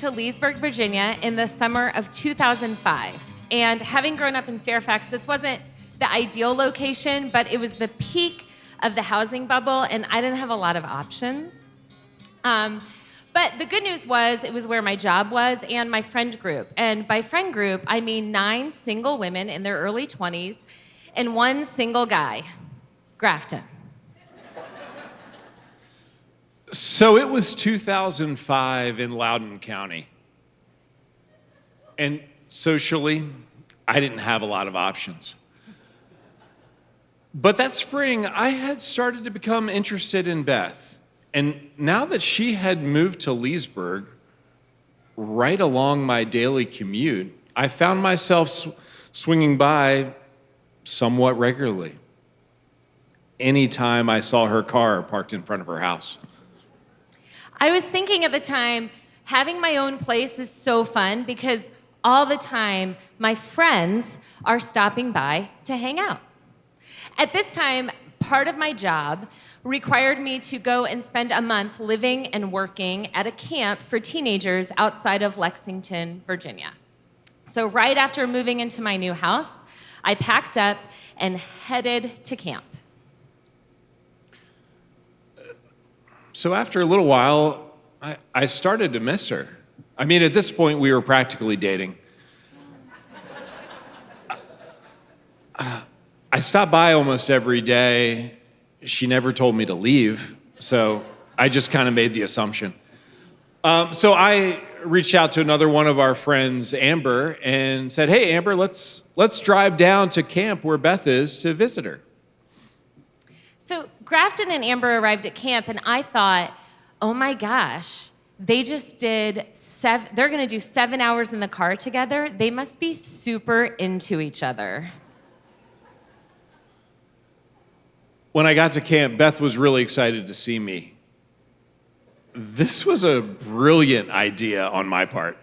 to Leesburg, Virginia in the summer of 2005. And having grown up in Fairfax, this wasn't the ideal location, but it was the peak of the housing bubble, and I didn't have a lot of options. But the good news was it was where my job was and my friend group. And by friend group, I mean 9 single women in their early 20s and 1 single guy, Grafton. So it was 2005 in Loudoun County. And socially, I didn't have a lot of options. But that spring, I had started to become interested in Beth. And now that she had moved to Leesburg, right along my daily commute, I found myself swinging by somewhat regularly. Anytime I saw her car parked in front of her house. I was thinking at the time, having my own place is so fun because all the time my friends are stopping by to hang out. At this time, part of my job required me to go and spend a month living and working at a camp for teenagers outside of Lexington, Virginia. So right after moving into my new house, I packed up and headed to camp. So after a little while, I started to miss her. I mean, at this point, we were practically dating. I stopped by almost every day. She never told me to leave, so I just kind of made the assumption. So I reached out to another one of our friends, Amber, and said, "Hey, Amber, let's drive down to camp where Beth is to visit her." So Grafton and Amber arrived at camp, and I thought, oh my gosh, they just did they're gonna do 7 hours in the car together. They must be super into each other. When I got to camp, Beth was really excited to see me. This was a brilliant idea on my part.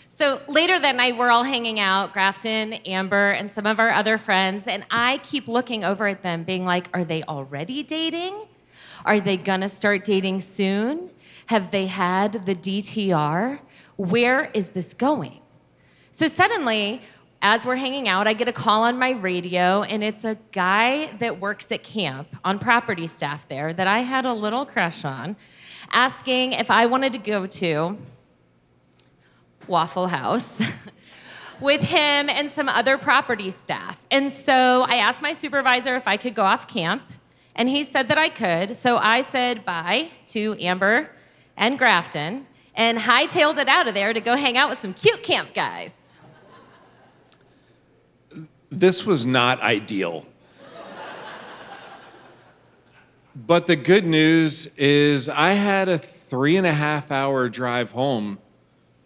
So later that night, we're all hanging out, Grafton, Amber, and some of our other friends, and I keep looking over at them, being like, are they already dating? Are they gonna start dating soon? Have they had the DTR? Where is this going? So suddenly, as we're hanging out, I get a call on my radio, and it's a guy that works at camp on property staff there that I had a little crush on, asking if I wanted to go to Waffle House with him and some other property staff. And so I asked my supervisor if I could go off camp, and he said that I could. So I said bye to Amber and Grafton and hightailed it out of there to go hang out with some cute camp guys. This was not ideal. But the good news is I had a 3.5-hour drive home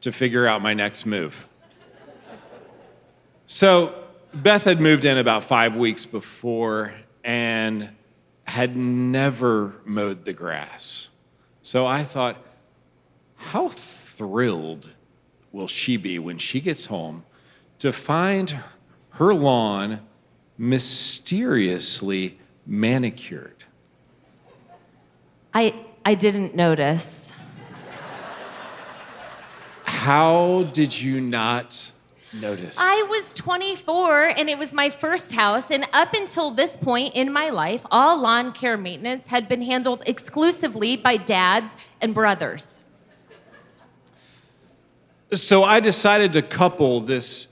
to figure out my next move. So Beth had moved in about 5 weeks before and had never mowed the grass. So I thought, how thrilled will she be when she gets home to find her lawn mysteriously manicured? I didn't notice. How did you not notice? I was 24, and it was my first house, and up until this point in my life, all lawn care maintenance had been handled exclusively by dads and brothers. So I decided to couple this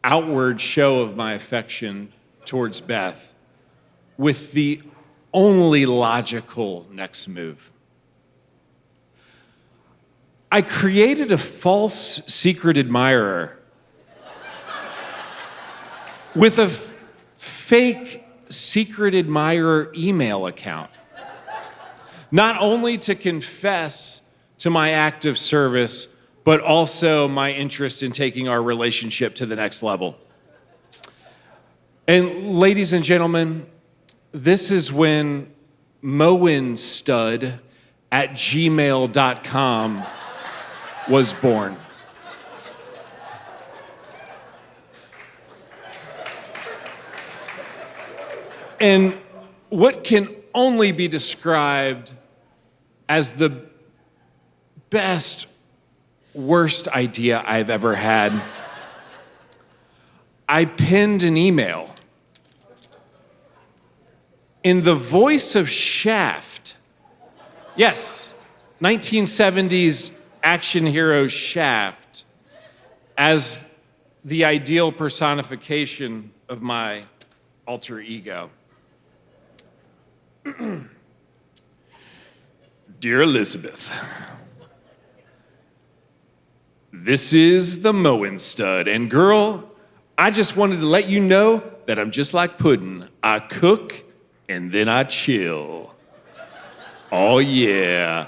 outward show of my affection towards Beth with the only logical next move. I created a false secret admirer with a fake secret admirer email account, not only to confess to my act of service, but also my interest in taking our relationship to the next level. And ladies and gentlemen, this is when mowinstud@gmail.com was born. And what can only be described as the best, worst idea I've ever had, I penned an email in the voice of Shaft. Yes, 1970s action hero Shaft as the ideal personification of my alter ego. Dear Elizabeth, this is the mowing stud, and girl, I just wanted to let you know that I'm just like pudding. I cook and then I chill. Oh yeah.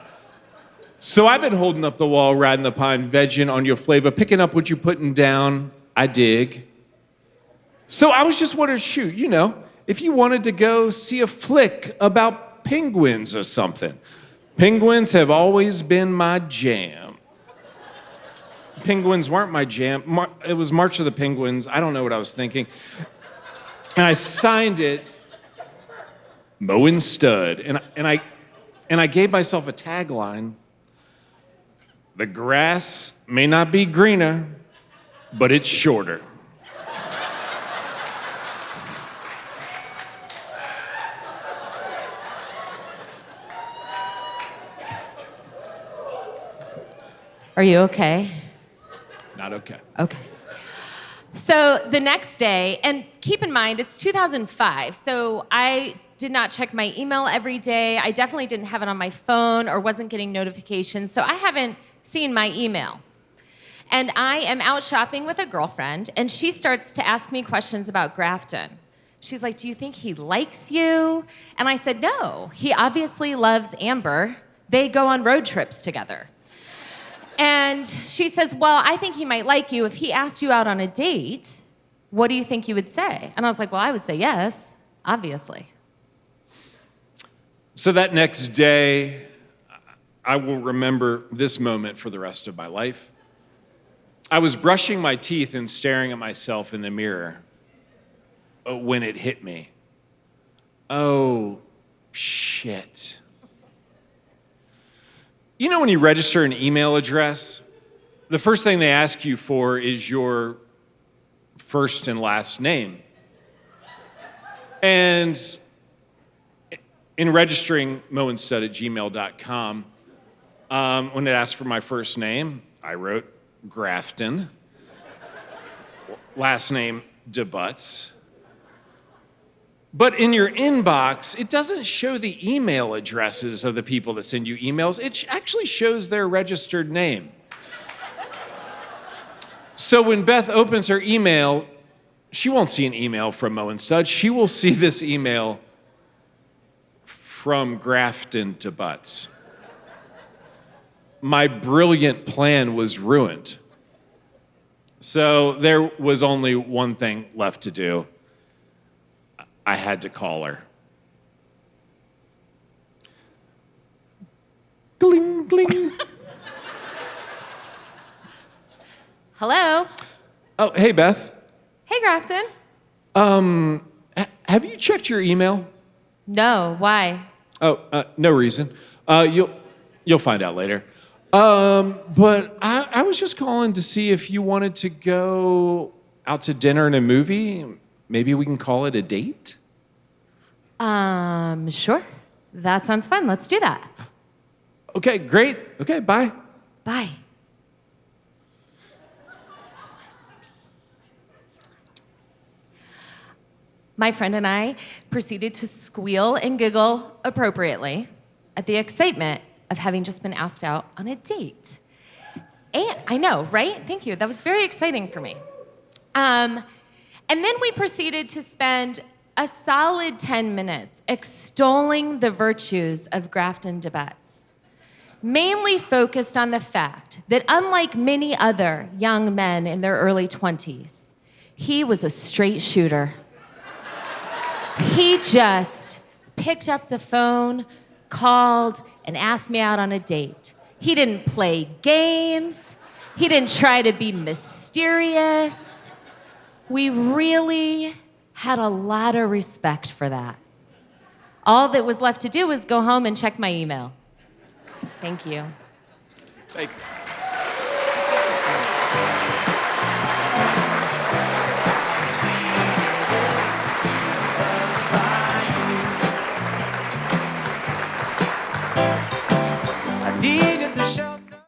So I've been holding up the wall, riding the pine, vegging on your flavor, picking up what you're putting down. I dig. So I was just wondering, shoot, you know, if you wanted to go see a flick about penguins or something. Penguins have always been my jam. Penguins weren't my jam. It was March of the Penguins. I don't know what I was thinking. And I signed it, Mowing Stud. And I gave myself a tagline. The grass may not be greener, but it's shorter. Are you okay? Not okay. Okay. So the next day, and keep in mind, it's 2005, so I did not check my email every day. I definitely didn't have it on my phone or wasn't getting notifications, so I haven't seen my email. And I am out shopping with a girlfriend, and she starts to ask me questions about Grafton. She's like, do you think he likes you? And I said, no, he obviously loves Amber. They go on road trips together. And she says, well, I think he might like you. If he asked you out on a date, what do you think you would say? And I was like, well, I would say yes, obviously. So that next day, I will remember this moment for the rest of my life. I was brushing my teeth and staring at myself in the mirror when it hit me. Oh, shit. You know when you register an email address, the first thing they ask you for is your first and last name. And in registering moandstud@gmail.com, when it asked for my first name, I wrote Grafton. Last name, deButts. But in your inbox, it doesn't show the email addresses of the people that send you emails. It actually shows their registered name. So when Beth opens her email, she won't see an email from Mo and Stud. She will see this email from Grafton deButts. My brilliant plan was ruined. So there was only one thing left to do. I had to call her. Gling, gling. Hello? Oh, hey, Beth. Hey, Grafton. Have you checked your email? No, why? Oh, no reason. You'll find out later. But I was just calling to see if you wanted to go out to dinner and a movie. Maybe we can call it a date? Sure. That sounds fun. Let's do that. Okay, great. Okay, bye. Bye. My friend and I proceeded to squeal and giggle appropriately at the excitement of having just been asked out on a date. And I know, right? Thank you. That was very exciting for me. And then we proceeded to spend a solid 10 minutes extolling the virtues of Grafton deButts, mainly focused on the fact that unlike many other young men in their early 20s, he was a straight shooter. He just picked up the phone, called, and asked me out on a date. He didn't play games. He didn't try to be mysterious. We really had a lot of respect for that. All that was left to do was go home and check my email. Thank you. Thank you.